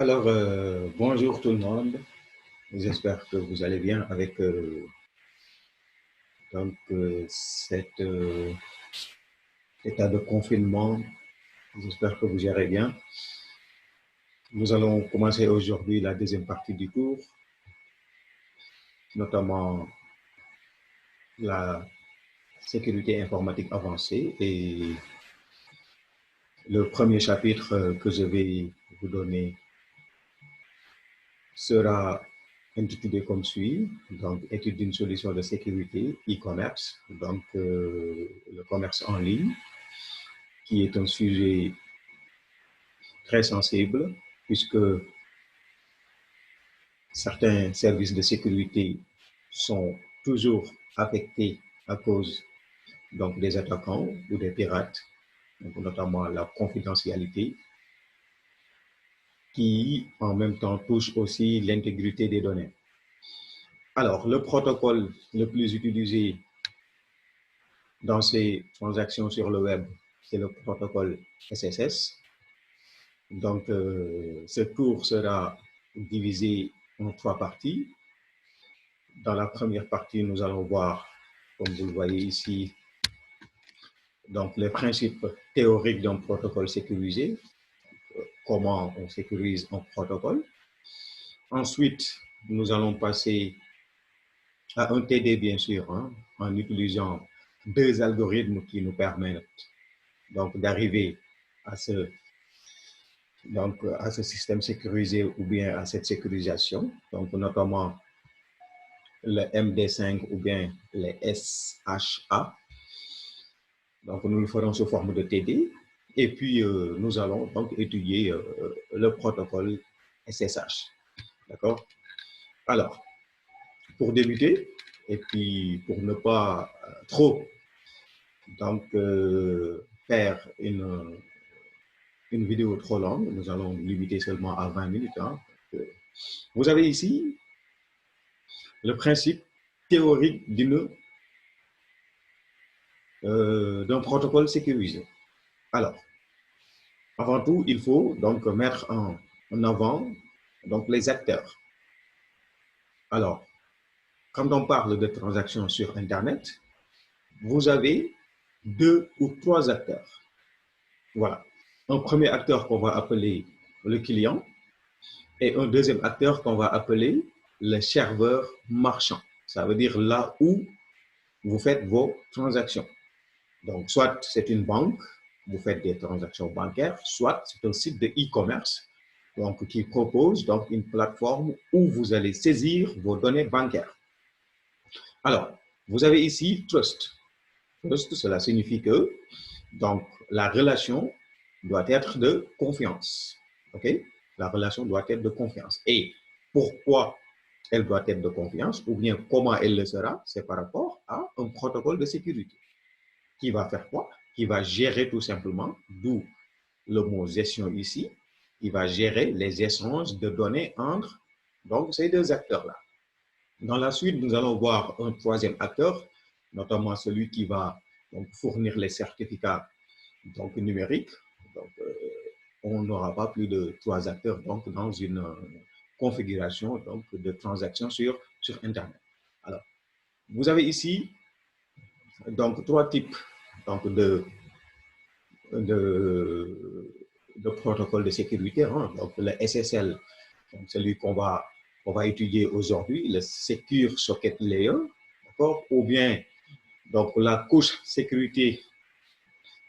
Alors, bonjour tout le monde. J'espère que vous allez bien avec cet état de confinement. J'espère que vous gérez bien. Nous allons commencer aujourd'hui la deuxième partie du cours, notamment la sécurité informatique avancée. Et le premier chapitre que je vais vous donner sera intitulé comme suit, donc étude d'une solution de sécurité e-commerce, le commerce en ligne, qui est un sujet très sensible puisque certains services de sécurité sont toujours affectés à cause des attaquants ou des pirates, donc notamment la confidentialité, qui en même temps touche aussi l'intégrité des données. Alors, le protocole le plus utilisé dans ces transactions sur le web, c'est le protocole SSS. Donc, ce cours sera divisé en trois parties. Dans la première partie, nous allons voir, comme vous le voyez ici, donc les principes théoriques d'un protocole sécurisé, comment on sécurise un protocole. Ensuite, nous allons passer à un TD, bien sûr, en utilisant deux algorithmes qui nous permettent d'arriver à à ce système sécurisé ou bien à cette sécurisation, donc notamment le MD5 ou bien les SHA. Donc, nous le ferons sous forme de TD. Et puis, nous allons donc étudier le protocole SSH. D'accord? Alors, pour débuter, et puis pour ne pas trop faire une vidéo trop longue, nous allons limiter seulement à 20 minutes. Vous avez ici le principe théorique d'un protocole sécurisé. Alors, avant tout, il faut donc mettre en avant les acteurs. Alors, quand on parle de transactions sur Internet, vous avez deux ou trois acteurs. Voilà. Un premier acteur qu'on va appeler le client et un deuxième acteur qu'on va appeler le serveur marchand. Ça veut dire là où vous faites vos transactions. Donc, soit c'est une banque, vous faites des transactions bancaires, soit c'est un site de e-commerce qui propose une plateforme où vous allez saisir vos données bancaires. Alors, vous avez ici trust. Trust, cela signifie que la relation doit être de confiance. OK? La relation doit être de confiance. Et pourquoi elle doit être de confiance ou bien comment elle le sera, c'est par rapport à un protocole de sécurité qui va faire quoi? Qui va gérer tout simplement, d'où le mot gestion ici, qui va gérer les échanges de données entre ces deux acteurs-là. Dans la suite, nous allons voir un troisième acteur, notamment celui qui va fournir les certificats numériques. Donc, on n'aura pas plus de trois acteurs dans une configuration de transactions sur Internet. Alors, vous avez ici trois types de, de, de protocoles de sécurité. Donc, le SSL, celui qu'on va étudier aujourd'hui, le Secure Socket Layer, ou bien la couche sécurité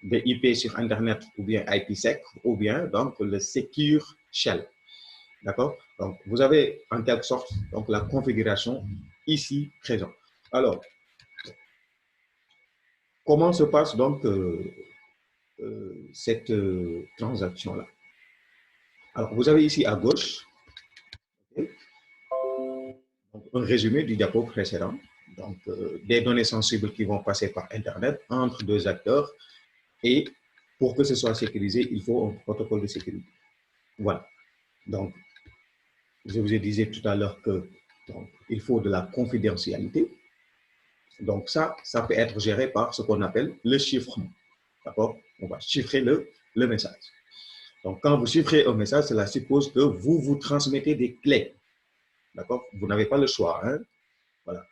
de IP sur Internet, ou bien IPsec, ou bien le Secure Shell. D'accord? Donc, vous avez en quelque sorte la configuration ici présente. Alors, comment se passe cette transaction-là? Alors, vous avez ici à gauche un résumé du diapo précédent. Des données sensibles qui vont passer par Internet entre deux acteurs. Et pour que ce soit sécurisé, il faut un protocole de sécurité. Voilà. Donc, je vous ai dit tout à l'heure que il faut de la confidentialité. Donc, ça peut être géré par ce qu'on appelle le chiffrement. D'accord? On va chiffrer le message. Donc, quand vous chiffrez un message, cela suppose que vous vous transmettez des clés. D'accord? Vous n'avez pas le choix. Hein? Voilà.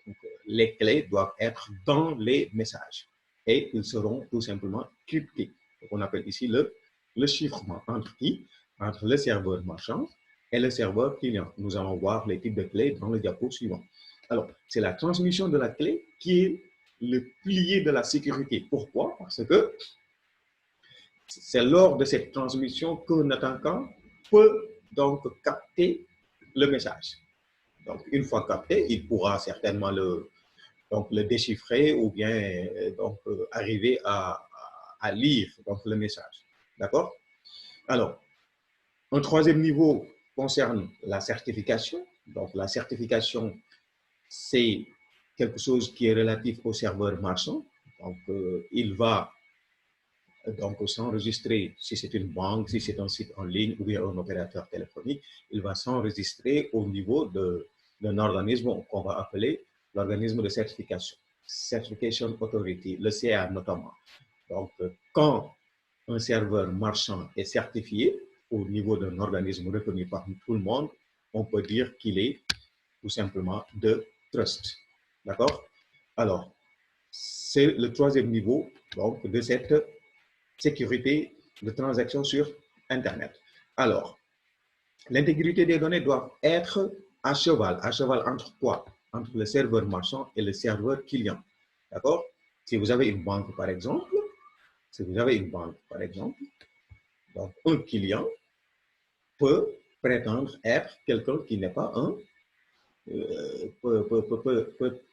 Donc, les clés doivent être dans les messages et ils seront tout simplement cryptés. Donc, on appelle ici le chiffrement. Entre qui? Entre le serveur marchand et le serveur client. Nous allons voir les types de clés dans le diapo suivant. Alors, c'est la transmission de la clé qui est le pilier de la sécurité. Pourquoi? Parce que c'est lors de cette transmission qu'un attaquant peut donc capter le message. Donc, une fois capté, il pourra certainement le déchiffrer ou bien arriver à lire donc, le message. D'accord? Alors, un troisième niveau concerne la certification. Donc, la certification, c'est quelque chose qui est relatif au serveur marchand. Donc, il va donc s'enregistrer, si c'est une banque, si c'est un site en ligne ou bien un opérateur téléphonique, il va s'enregistrer au niveau d'un organisme qu'on va appeler l'organisme de certification, Certification Authority, le CA notamment. Donc, quand un serveur marchand est certifié au niveau d'un organisme reconnu par tout le monde, on peut dire qu'il est tout simplement de trust. D'accord? Alors, c'est le troisième niveau donc, de cette sécurité de transactions sur Internet. Alors, l'intégrité des données doit être à cheval. À cheval entre quoi? Entre le serveur marchand et le serveur client. D'accord? Si vous avez une banque, par exemple, donc un client peut prétendre être quelqu'un qui n'est pas un, peut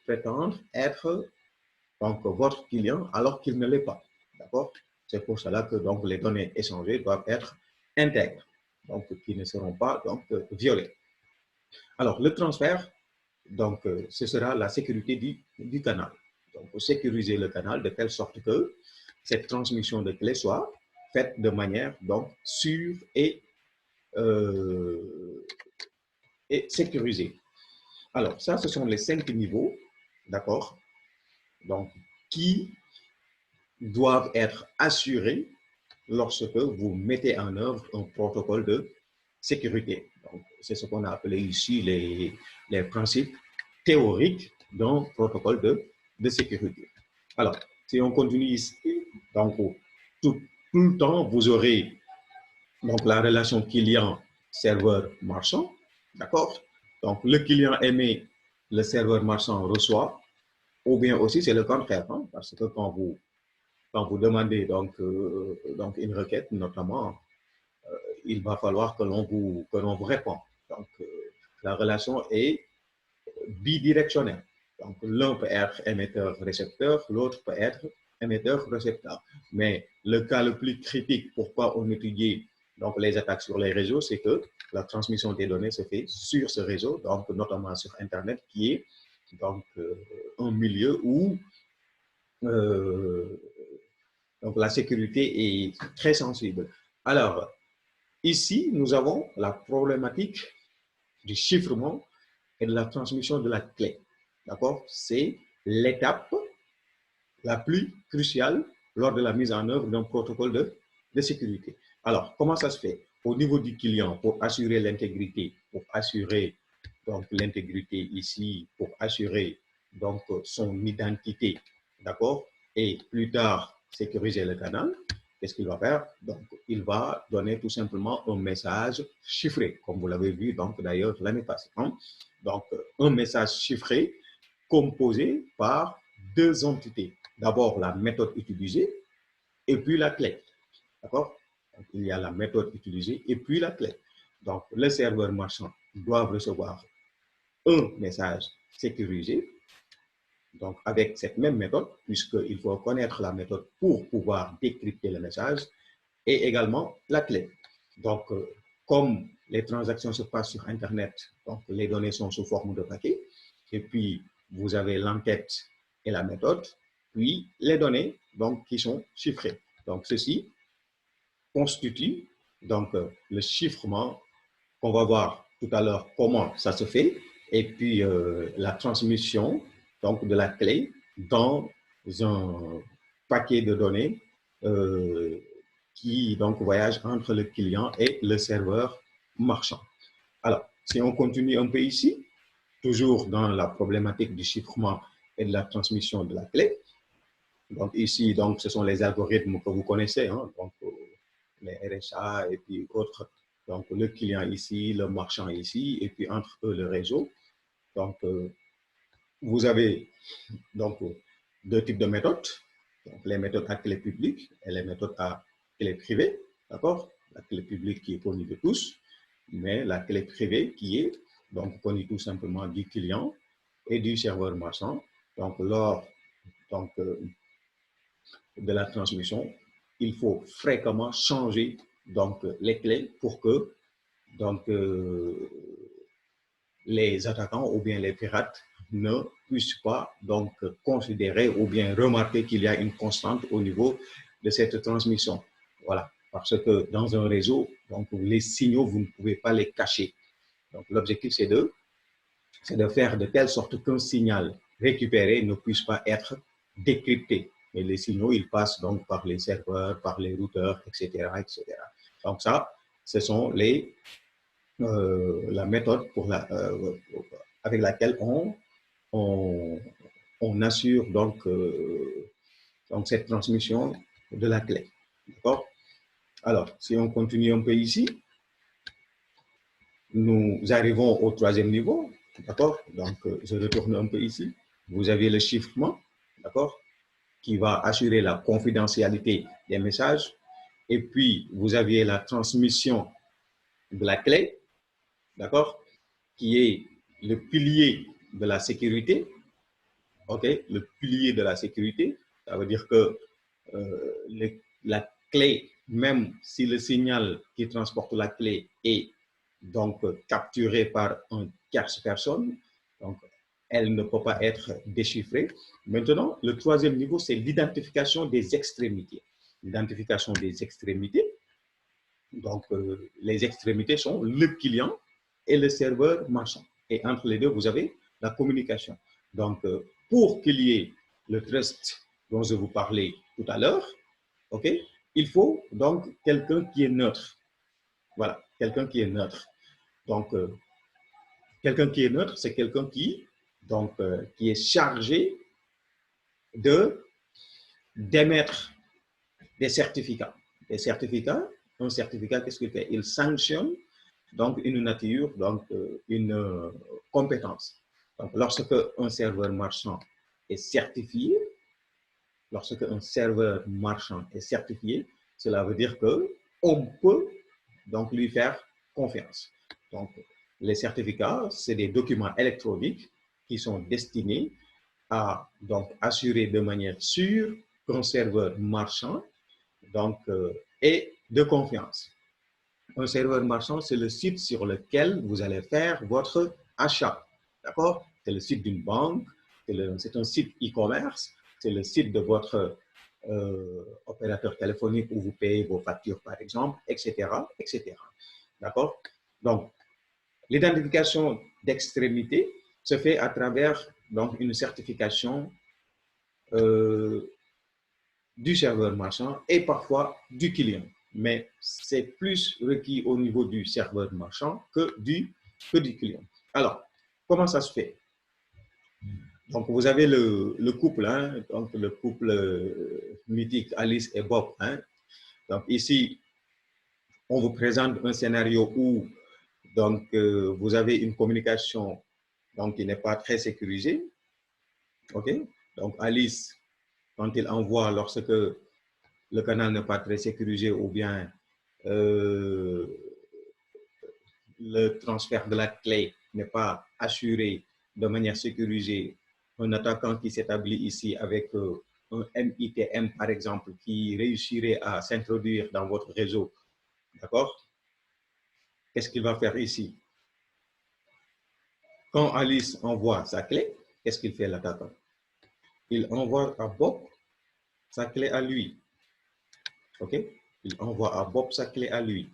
prétendre être donc votre client alors qu'il ne l'est pas. D'accord? C'est pour cela que donc, les données échangées doivent être intègres, donc qui ne seront pas donc, violées. Alors, le transfert, donc, ce sera la sécurité du canal. Donc, sécuriser le canal de telle sorte que cette transmission de clés soit faite de manière donc, sûre et sécurisée. Alors, ça, ce sont les 5 niveaux, d'accord, donc, qui doivent être assurés lorsque vous mettez en œuvre un protocole de sécurité. C'est ce qu'on a appelé ici les principes théoriques d'un protocole de sécurité. Alors, si on continue ici, donc tout le temps, vous aurez donc, la relation client-serveur-marchand, d'accord? Donc, le client émet, le serveur marchand reçoit, ou bien aussi c'est le contraire, hein, parce que quand vous demandez donc une requête, notamment, il va falloir que l'on vous réponde. Donc, la relation est bidirectionnelle. Donc, l'un peut être émetteur-récepteur, l'autre peut être émetteur-récepteur. Mais le cas le plus critique, pourquoi on étudie donc, les attaques sur les réseaux, c'est que la transmission des données se fait sur ce réseau, donc notamment sur Internet, qui est donc un milieu où donc la sécurité est très sensible. Alors, ici, nous avons la problématique du chiffrement et de la transmission de la clé. D'accord? C'est l'étape la plus cruciale lors de la mise en œuvre d'un protocole de sécurité. Alors, comment ça se fait? Au niveau du client, pour assurer l'intégrité, pour assurer donc l'intégrité ici, pour assurer donc son identité, d'accord? Et plus tard, sécuriser le canal, qu'est-ce qu'il va faire? Donc, il va donner tout simplement un message chiffré, comme vous l'avez vu donc d'ailleurs l'année passée. Hein? Donc, un message chiffré composé par deux entités. D'abord, la méthode utilisée et puis la clé. D'accord? Il y a la méthode utilisée et puis la clé. Donc, le serveur marchand doit recevoir un message sécurisé, donc avec cette même méthode, puisqu'il faut connaître la méthode pour pouvoir décrypter le message, et également la clé. Donc, comme les transactions se passent sur Internet, donc les données sont sous forme de paquets, et puis vous avez l'enquête et la méthode, puis les données donc, qui sont chiffrées. Donc, ceci constitue donc, le chiffrement qu'on va voir tout à l'heure comment ça se fait, et puis la transmission donc, de la clé dans un paquet de données qui donc voyage entre le client et le serveur marchand. Alors, si on continue un peu ici, toujours dans la problématique du chiffrement et de la transmission de la clé. Donc ici, donc, ce sont les algorithmes que vous connaissez, hein, donc les RSA et puis autres. Donc le client ici, le marchand ici, et puis entre eux le réseau. Donc vous avez donc deux types de méthodes. Donc, les méthodes à clé publique et les méthodes à clé privée. D'accord? La clé publique qui est connue de tous, mais la clé privée qui est donc connue tout simplement du client et du serveur marchand. Donc, lors donc, de la transmission, il faut fréquemment changer donc, les clés pour que donc, les attaquants ou bien les pirates ne puissent pas donc considérer ou bien remarquer qu'il y a une constante au niveau de cette transmission. Voilà, parce que dans un réseau, donc les signaux, vous ne pouvez pas les cacher. Donc l'objectif, c'est de faire de telle sorte qu'un signal récupéré ne puisse pas être décrypté. Et les signaux, ils passent donc par les serveurs, par les routeurs, etc., etc. Donc ça, ce sont la méthode avec laquelle on assure donc cette transmission de la clé. D'accord? Alors, si on continue un peu ici, nous arrivons au troisième niveau. D'accord? Donc, je retourne un peu ici. Vous avez le chiffrement, d'accord, qui va assurer la confidentialité des messages. Et puis, vous aviez la transmission de la clé, d'accord, qui est le pilier de la sécurité. OK? Le pilier de la sécurité, ça veut dire que la clé, même si le signal qui transporte la clé est donc capturé par un tierce personne, donc elle ne peut pas être déchiffrée. Maintenant, le troisième niveau, c'est l'identification des extrémités. L'identification des extrémités. Donc, les extrémités sont le client et le serveur marchand. Et entre les deux, vous avez la communication. Donc, pour qu'il y ait le trust dont je vous parlais tout à l'heure, OK, il faut donc quelqu'un qui est neutre. Voilà, quelqu'un qui est neutre. Donc, quelqu'un qui est neutre, c'est quelqu'un qui est chargé d'émettre des certificats. Des certificats, un certificat, qu'est-ce qu'il fait? Il sanctionne donc une nature, donc une compétence. Donc, lorsque un serveur marchand est certifié, cela veut dire qu'on peut donc lui faire confiance. Donc, les certificats, c'est des documents électroniques qui sont destinés à donc assurer de manière sûre qu'un serveur marchand donc est de confiance. Un serveur marchand, c'est le site sur lequel vous allez faire votre achat. D'accord? C'est le site d'une banque, c'est un site e-commerce, c'est le site de votre opérateur téléphonique où vous payez vos factures, par exemple, etc., etc. D'accord? Donc, l'identification d'extrémité se fait à travers donc, une certification du serveur marchand et parfois du client. Mais c'est plus requis au niveau du serveur marchand que du client. Alors, comment ça se fait? Donc, vous avez le couple, hein, donc le couple mythique Alice et Bob. Hein. Donc, ici, on vous présente un scénario où donc, vous avez une communication donc, qui n'est pas très sécurisée. OK? Donc, Alice, quand il envoie, lorsque le canal n'est pas très sécurisé ou bien le transfert de la clé n'est pas assuré de manière sécurisée, un attaquant qui s'établit ici avec un MITM, par exemple, qui réussirait à s'introduire dans votre réseau, d'accord? Qu'est-ce qu'il va faire ici? Quand Alice envoie sa clé, qu'est-ce qu'il fait l'attaquant? Il envoie à Bob sa clé à lui. OK? Il envoie à Bob sa clé à lui.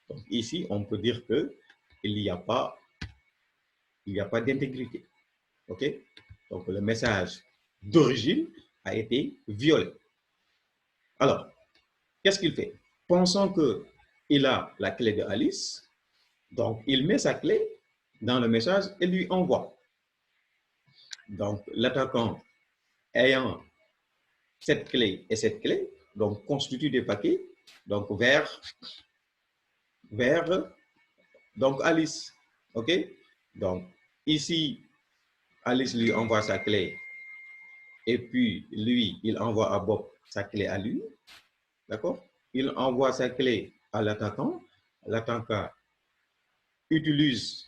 Donc ici, on peut dire qu'il n'y a pas d'intégrité. OK? Donc le message d'origine a été violé. Alors, qu'est-ce qu'il fait? pensant qu'il a la clé de Alice, donc il met sa clé dans le message et lui envoie. Donc l'attaquant ayant cette clé et cette clé, donc constitue des paquets donc vers donc Alice. OK? Donc ici, Alice lui envoie sa clé et puis lui, il envoie à Bob sa clé à lui. D'accord? Il envoie sa clé à l'attaquant. L'attaquant utilise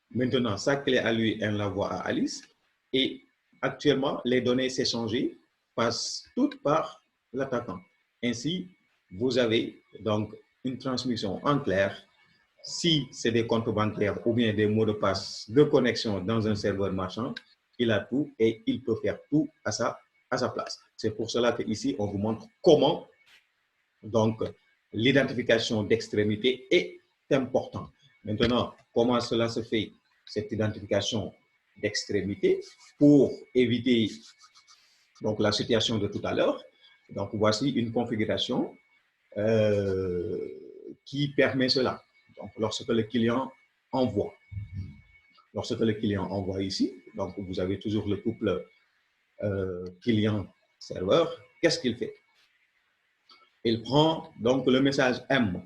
maintenant sa clé à lui et l'envoie à Alice. Et actuellement, les données s'échangées passent toutes par l'attaquant. Ainsi, vous avez donc une transmission en clair. Si c'est des comptes bancaires ou bien des mots de passe de connexion dans un serveur marchand, il a tout et il peut faire tout à sa place. C'est pour cela qu'ici, on vous montre comment donc l'identification d'extrémité est importante. Maintenant, comment cela se fait, cette identification d'extrémité, pour éviter donc la situation de tout à l'heure. Donc, voici une configuration qui permet cela. Donc, lorsque le client envoie, ici, donc vous avez toujours le couple client-serveur, qu'est-ce qu'il fait? Il prend donc le message M,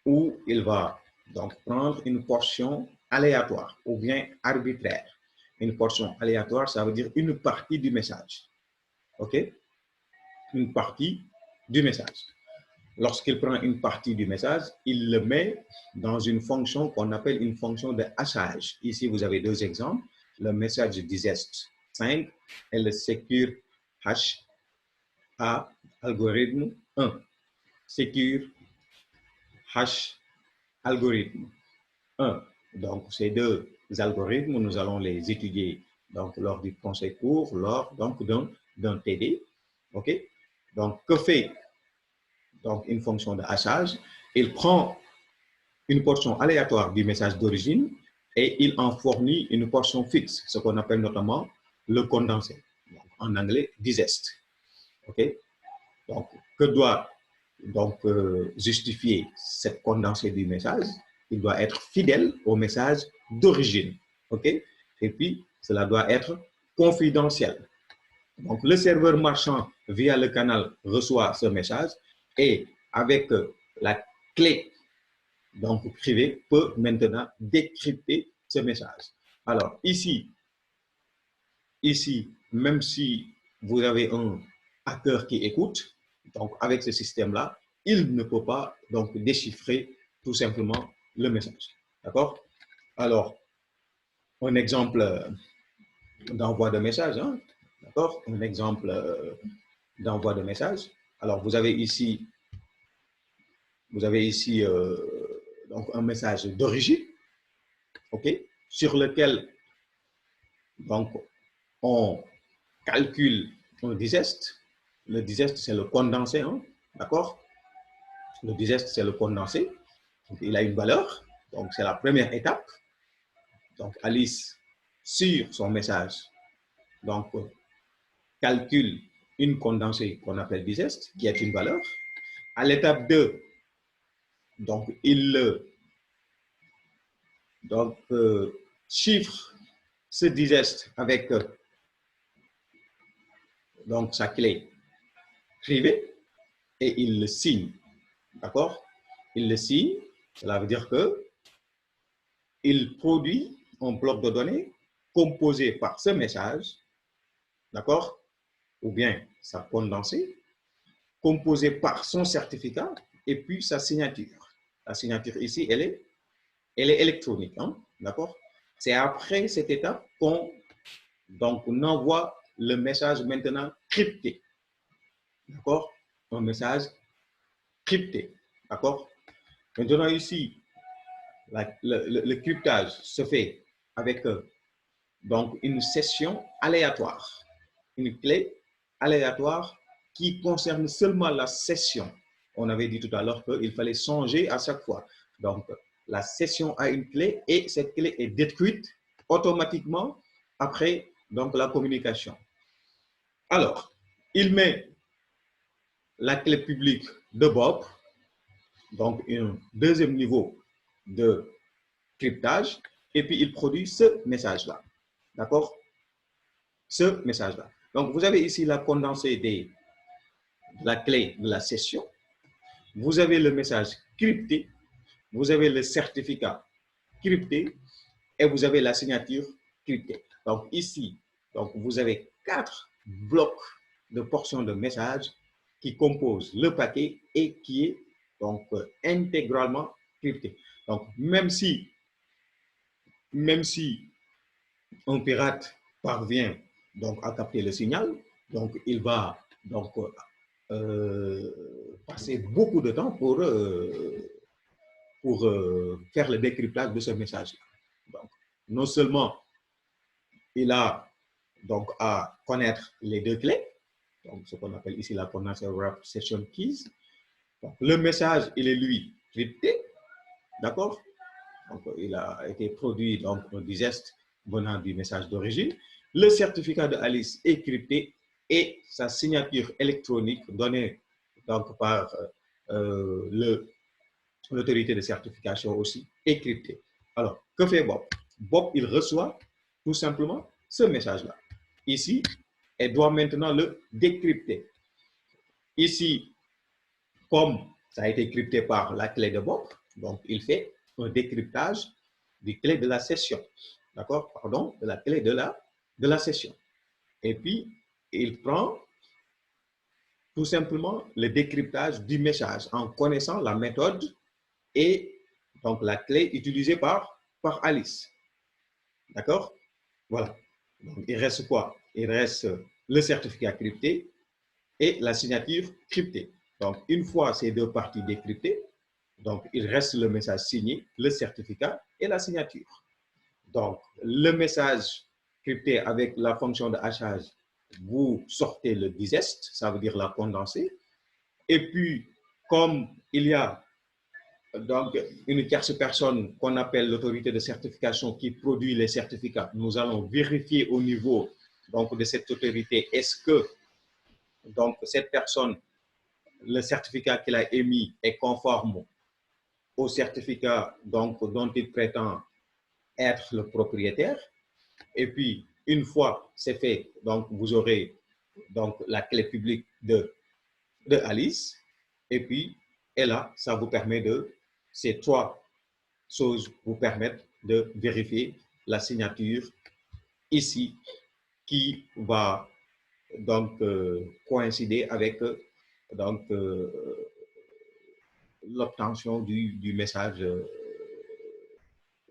où il va donc prendre une portion aléatoire ou bien arbitraire. Une portion aléatoire, ça veut dire une partie du message. OK? Une partie du message. Lorsqu'il prend une partie du message, il le met dans une fonction qu'on appelle une fonction de hachage. Ici, vous avez deux exemples, le message digest 5 et le secure hash à algorithme 1. Secure hash algorithme 1. Donc, ces deux algorithmes, nous allons les étudier donc, lors du conseil court, lors d'un TD. OK? Donc, que fait donc, une fonction de hachage? Il prend une portion aléatoire du message d'origine et il en fournit une portion fixe, ce qu'on appelle notamment le condensé. Donc, en anglais, digest. OK? Donc, que doit donc justifier cette condensée du message? Il doit être fidèle au message d'origine. OK? Et puis, cela doit être confidentiel. Donc, le serveur marchand, via le canal, reçoit ce message et avec la clé donc privée, peut maintenant décrypter ce message. Alors, ici, même si vous avez un hacker qui écoute, donc avec ce système-là, il ne peut pas donc déchiffrer tout simplement le message. D'accord? Alors, un exemple d'envoi de message, hein? D'accord? Un exemple d'envoi de message. Alors, vous avez ici donc un message d'origine, ok, sur lequel donc on calcule un digest. Le digest, c'est le condensé, hein? D'accord? Le digest, c'est le condensé. Donc, il a une valeur. Donc, c'est la première étape. Donc, Alice, sur son message, donc, calcule une condensée qu'on appelle digest, qui est une valeur. À l'étape 2, donc, il chiffre ce digest avec donc, sa clé privée et il le signe. D'accord? Il le signe, cela veut dire que il produit un bloc de données composé par ce message, d'accord? Ou bien sa condensée, composé par son certificat et puis sa signature. La signature ici, elle est électronique, hein? D'accord? C'est après cette étape qu'on envoie le message maintenant crypté. D'accord? Un message crypté. D'accord? Maintenant ici, le cryptage se fait avec donc une session aléatoire, une clé aléatoire qui concerne seulement la session. On avait dit tout à l'heure qu'il fallait songer à chaque fois. Donc, la session a une clé et cette clé est détruite automatiquement après donc, la communication. Alors, il met la clé publique de Bob, donc un deuxième niveau de cryptage, et puis il produit ce message-là. D'accord? Ce message-là. Donc, vous avez ici la condensée de la clé de la session. Vous avez le message crypté, vous avez le certificat crypté et vous avez la signature cryptée. Donc, ici, donc, vous avez 4 blocs de portions de messages qui composent le paquet et qui est donc intégralement crypté. Donc, même si un pirate parvient donc à capter le signal, donc il va donc passer beaucoup de temps pour faire le décryptage de ce message. Donc, non seulement il a donc à connaître les deux clés, donc ce qu'on appelle ici la Condensed Wrap Session Keys. Donc, le message, il est lui crypté, d'accord? Donc, il a été produit donc un digest venant du message d'origine. Le certificat de Alice est crypté et sa signature électronique donnée donc par l'autorité de certification aussi est cryptée. Alors, que fait Bob? Bob, il reçoit tout simplement ce message-là. Ici, elle doit maintenant le décrypter. Ici, comme ça a été crypté par la clé de Bob, donc il fait un décryptage des clés de la session. D'accord? Pardon, de la clé de la session. Et puis, il prend tout simplement le décryptage du message en connaissant la méthode et donc la clé utilisée par Alice. D'accord? Voilà. Donc, il reste quoi? Il reste le certificat crypté et la signature cryptée. Donc, une fois ces deux parties décryptées, donc il reste le message signé, le certificat et la signature. Donc, le message crypté avec la fonction de hachage, vous sortez le digest, ça veut dire la condensée. Et puis, comme il y a donc une tierce personne qu'on appelle l'autorité de certification qui produit les certificats, nous allons vérifier au niveau donc, de cette autorité, est-ce que donc, cette personne, le certificat qu'il a émis est conforme au certificat donc, dont il prétend être le propriétaire. Et puis, une fois c'est fait, donc, vous aurez donc, la clé publique de Alice. Et puis, et là, ça vous permet de, ces trois choses vous permettent de vérifier la signature ici qui va donc coïncider avec donc l'obtention du message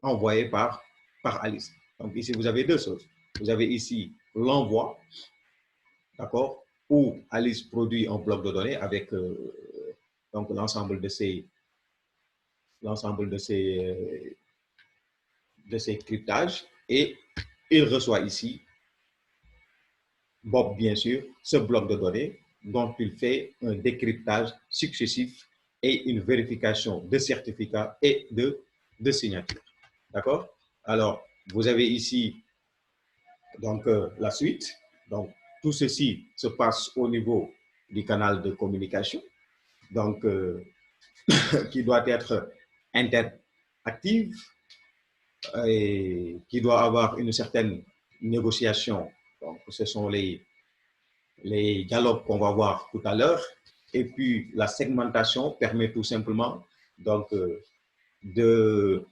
envoyé par Alice. Donc ici, vous avez deux choses. Vous avez ici l'envoi, d'accord, où Alice produit un bloc de données avec donc l'ensemble de ces cryptages et il reçoit ici, Bob bien sûr, ce bloc de données dont il fait un décryptage successif et une vérification de certificats et de signatures. D'accord? Alors, vous avez ici donc la suite. Donc, tout ceci se passe au niveau du canal de communication, donc qui doit être interactive et qui doit avoir une certaine négociation. Donc, ce sont les dialogues qu'on va voir tout à l'heure. Et puis, la segmentation permet tout simplement donc, de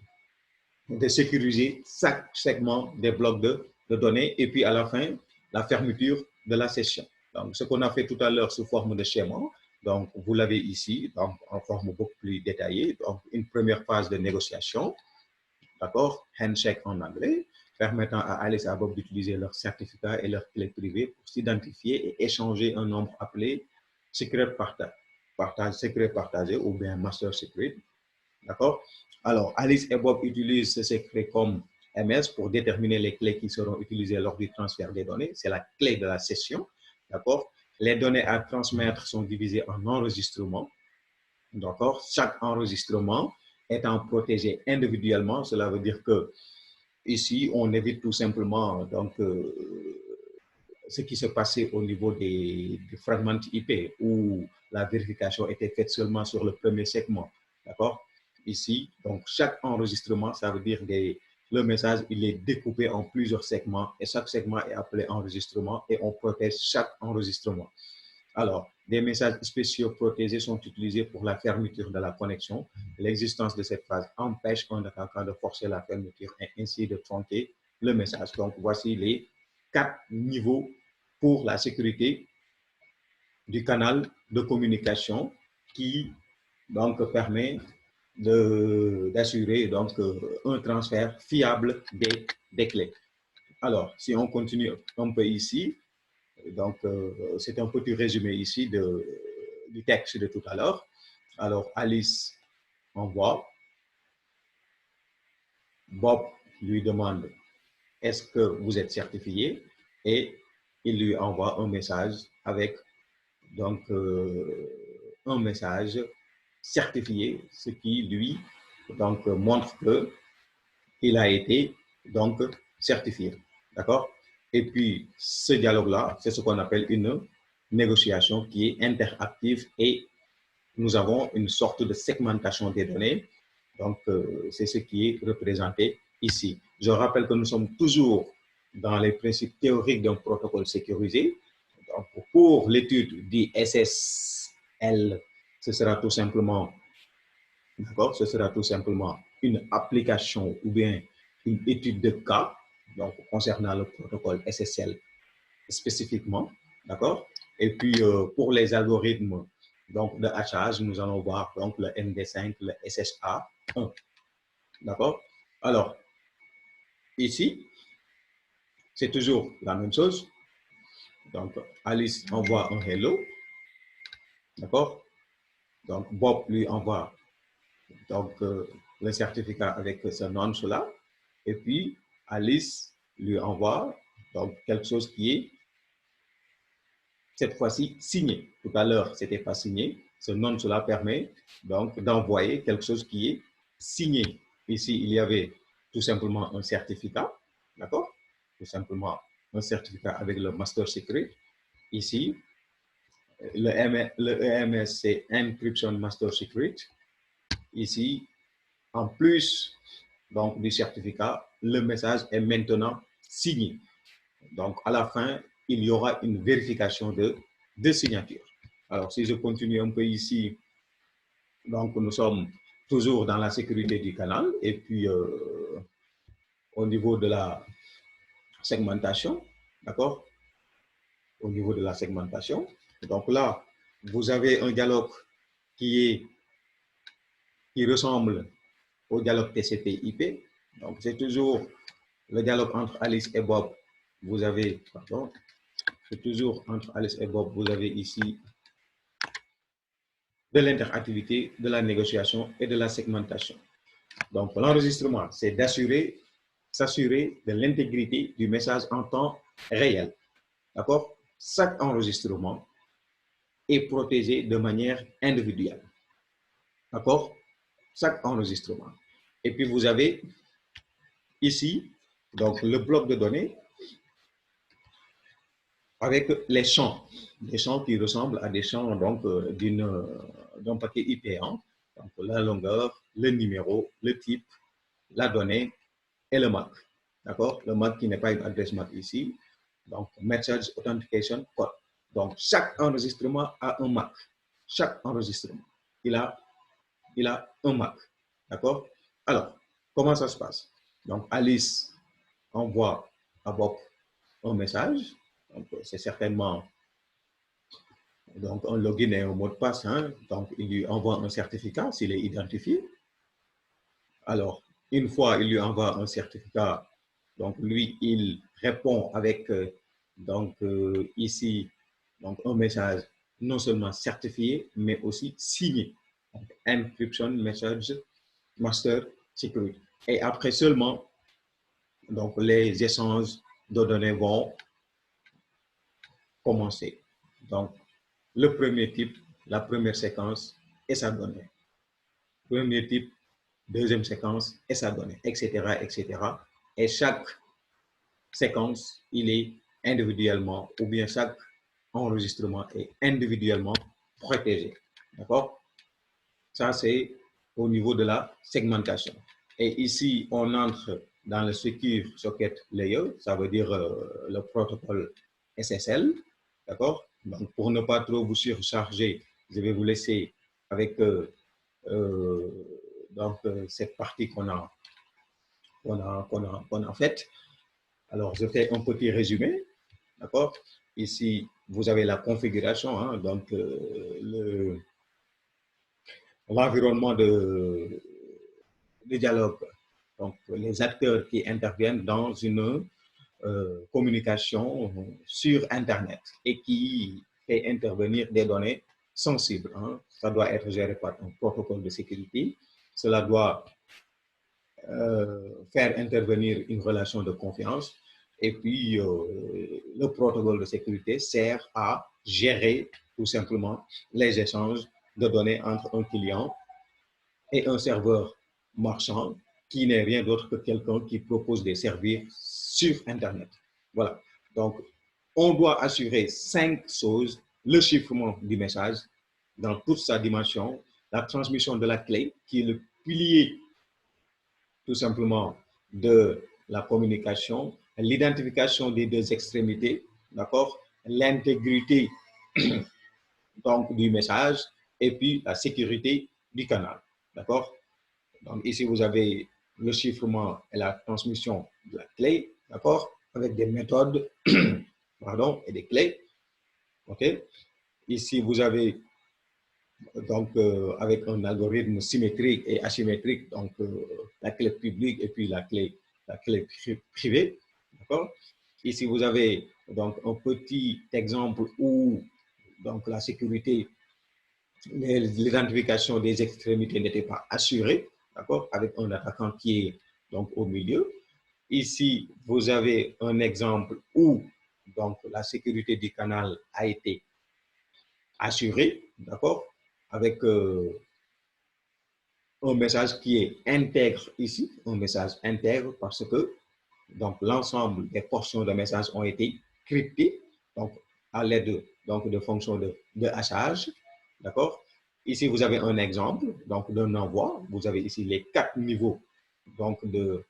sécuriser chaque segment des blocs de données. Et puis, à la fin, la fermeture de la session. Donc, ce qu'on a fait tout à l'heure sous forme de schéma, donc, vous l'avez ici, donc, en forme beaucoup plus détaillée. Donc, une première phase de négociation, d'accord, handshake en anglais, permettant à Alice et à Bob d'utiliser leurs certificats et leurs clés privées pour s'identifier et échanger un nombre appelé secret partagé ou bien master secret. D'accord? Alors, Alice et Bob utilisent ce secret comme MS pour déterminer les clés qui seront utilisées lors du transfert des données. C'est la clé de la session. D'accord? Les données à transmettre sont divisées en enregistrements. D'accord? Chaque enregistrement étant protégé individuellement, cela veut dire que ici, on évite tout simplement donc, ce qui se passait au niveau des fragments IP où la vérification était faite seulement sur le premier segment. D'accord? Ici, donc chaque enregistrement, ça veut dire le message, il est découpé en plusieurs segments et chaque segment est appelé enregistrement et on protège chaque enregistrement. Alors, des messages spéciaux protégés sont utilisés pour la fermeture de la connexion. L'existence de cette phase empêche un attaquant de forcer la fermeture et ainsi de tronquer le message. Donc, voici les 4 niveaux pour la sécurité du canal de communication qui donc permet d'assurer donc un transfert fiable des clés. Alors, si on continue un peu ici, donc c'est un petit résumé ici du texte de tout à l'heure. Alors, Alice envoie, Bob lui demande est-ce que vous êtes certifié et il lui envoie un message avec donc un message certifié, ce qui lui donc montre que il a été donc certifié. D'accord? Et puis, ce dialogue-là, c'est ce qu'on appelle une négociation qui est interactive et nous avons une sorte de segmentation des données. Donc, c'est ce qui est représenté ici. Je rappelle que nous sommes toujours dans les principes théoriques d'un protocole sécurisé. Donc, pour l'étude du SSL, ce sera tout simplement, d'accord, ce sera tout simplement une application ou bien une étude de cas, donc concernant le protocole SSL spécifiquement, d'accord. Et puis pour les algorithmes donc de hachage, nous allons voir donc le MD5, le SSA1, d'accord. Alors ici, c'est toujours la même chose. Donc Alice envoie un hello, d'accord. Donc Bob lui envoie donc le certificat avec ce nom-là. Et puis, Alice lui envoie donc quelque chose qui est cette fois-ci signé. Tout à l'heure, ce n'était pas signé. Ce nom-là permet donc d'envoyer quelque chose qui est signé. Ici, il y avait tout simplement un certificat, d'accord? Tout simplement un certificat avec le Master Secret. Ici, le EMS, c'est Encryption Master Secret. Ici, en plus donc, du certificat, le message est maintenant signé. Donc, à la fin, il y aura une vérification de signature. Alors, si je continue un peu ici, donc nous sommes toujours dans la sécurité du canal et puis au niveau de la segmentation, d'accord? Au niveau de la segmentation. Donc là, vous avez un dialogue qui ressemble au dialogue TCP/IP. Donc, c'est toujours le dialogue entre Alice et Bob. Vous avez, pardon, c'est toujours entre Alice et Bob, vous avez ici de l'interactivité, de la négociation et de la segmentation. Donc, l'enregistrement, c'est s'assurer de l'intégrité du message en temps réel. D'accord? Chaque enregistrement est protégé de manière individuelle. D'accord? Chaque enregistrement. Et puis, vous avez ici, donc, le bloc de données avec les champs qui ressemblent à des champs donc d'un paquet IP1, donc la longueur, le numéro, le type, la donnée et le MAC. D'accord? Le MAC qui n'est pas une adresse MAC ici. Donc, Message Authentication Code. Donc, chaque enregistrement a un MAC. Chaque enregistrement, il a un MAC. D'accord? Alors, comment ça se passe? Donc, Alice envoie à Bob un message. C'est certainement donc un login et un mot de passe. Hein? Donc, il lui envoie un certificat s'il est identifié. Alors, une fois il lui envoie un certificat, donc lui, il répond avec donc ici donc un message non seulement certifié, mais aussi signé. Donc, Encryption Message Master Security. Et après seulement, donc les échanges de données vont commencer. Donc, le premier type, la première séquence et sa donnée. Premier type, deuxième séquence et sa donnée, etc., etc. Et chaque séquence, il est individuellement ou bien chaque enregistrement est individuellement protégé. D'accord? Ça, c'est au niveau de la segmentation. Et ici, on entre dans le Secure Socket Layer, ça veut dire le protocole SSL. D'accord? Donc, pour ne pas trop vous surcharger, je vais vous laisser avec cette partie qu'on a faite. Alors, je fais un petit résumé. D'accord? Ici, vous avez la configuration, hein, donc l'environnement de dialogue. Donc, les acteurs qui interviennent dans une communication sur Internet et qui fait intervenir des données sensibles. Hein. Ça doit être géré par un protocole de sécurité. Cela doit faire intervenir une relation de confiance. Et puis, le protocole de sécurité sert à gérer tout simplement les échanges de données entre un client et un serveur marchand qui n'est rien d'autre que quelqu'un qui propose des services sur Internet. Voilà. Donc, on doit assurer 5 choses: le chiffrement du message dans toute sa dimension, la transmission de la clé, qui est le pilier tout simplement de la communication, l'identification des deux extrémités, d'accord, l'intégrité donc du message et puis la sécurité du canal, d'accord. Donc ici vous avez le chiffrement et la transmission de la clé, d'accord, avec des méthodes pardon, et des clés, ok. Ici vous avez donc avec un algorithme symétrique et asymétrique, donc la clé publique et puis la clé privée, d'accord. Ici vous avez donc un petit exemple où donc la sécurité, l'identification des extrémités n'était pas assurée, d'accord, avec un attaquant qui est donc au milieu. Ici vous avez un exemple où donc la sécurité du canal a été assurée, d'accord, avec un message qui est intègre ici, un message intègre parce que donc l'ensemble des portions de messages ont été cryptées donc à l'aide de fonctions de hachage, d'accord. Ici vous avez un exemple donc d'un envoi. Vous avez ici les 4 niveaux donc de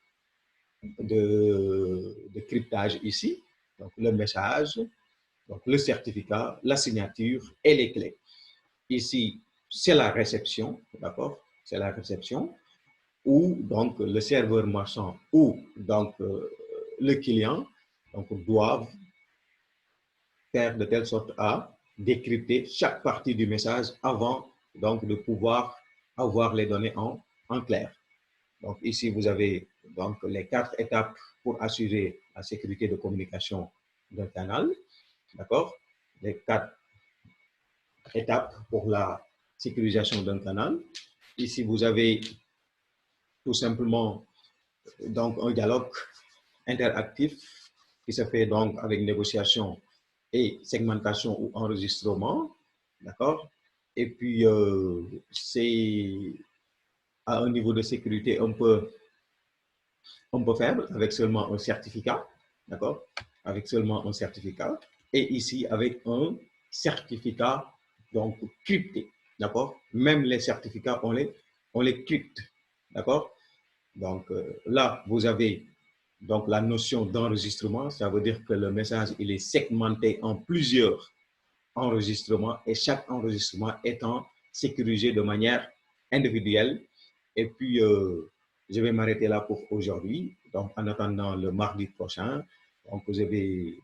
cryptage ici, donc le message, donc le certificat, la signature et les clés. Ici c'est la réception, d'accord, c'est la réception où donc le serveur marchand ou donc le client donc doivent faire de telle sorte à décrypter chaque partie du message avant donc de pouvoir avoir les données en clair. Donc ici vous avez donc les 4 étapes pour assurer la sécurité de communication d'un canal, d'accord. Les 4 étapes pour la sécurisation d'un canal. Ici vous avez tout simplement donc un dialogue interactif qui se fait donc avec négociation et segmentation ou enregistrement, d'accord. Et puis c'est à un niveau de sécurité un peu faible, avec seulement un certificat, d'accord, avec seulement un certificat, et ici avec un certificat donc crypté, d'accord. Même les certificats on les crypte, d'accord. Donc là vous avez donc la notion d'enregistrement. Ça veut dire que le message il est segmenté en plusieurs enregistrements et chaque enregistrement étant sécurisé de manière individuelle. Et puis je vais m'arrêter là pour aujourd'hui. Donc en attendant le mardi prochain, donc je vais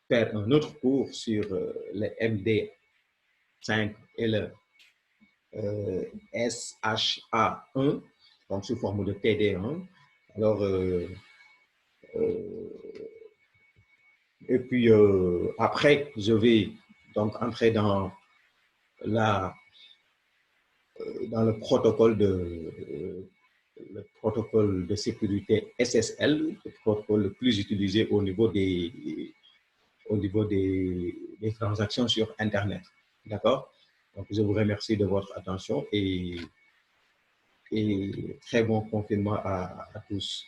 faire un autre cours sur le MD5 et le SHA1, donc sous forme de TD1. Alors et puis après, je vais donc entrer dans le protocole de sécurité SSL, le protocole le plus utilisé au niveau des transactions sur Internet. D'accord? Donc, je vous remercie de votre attention et très bon confinement à tous.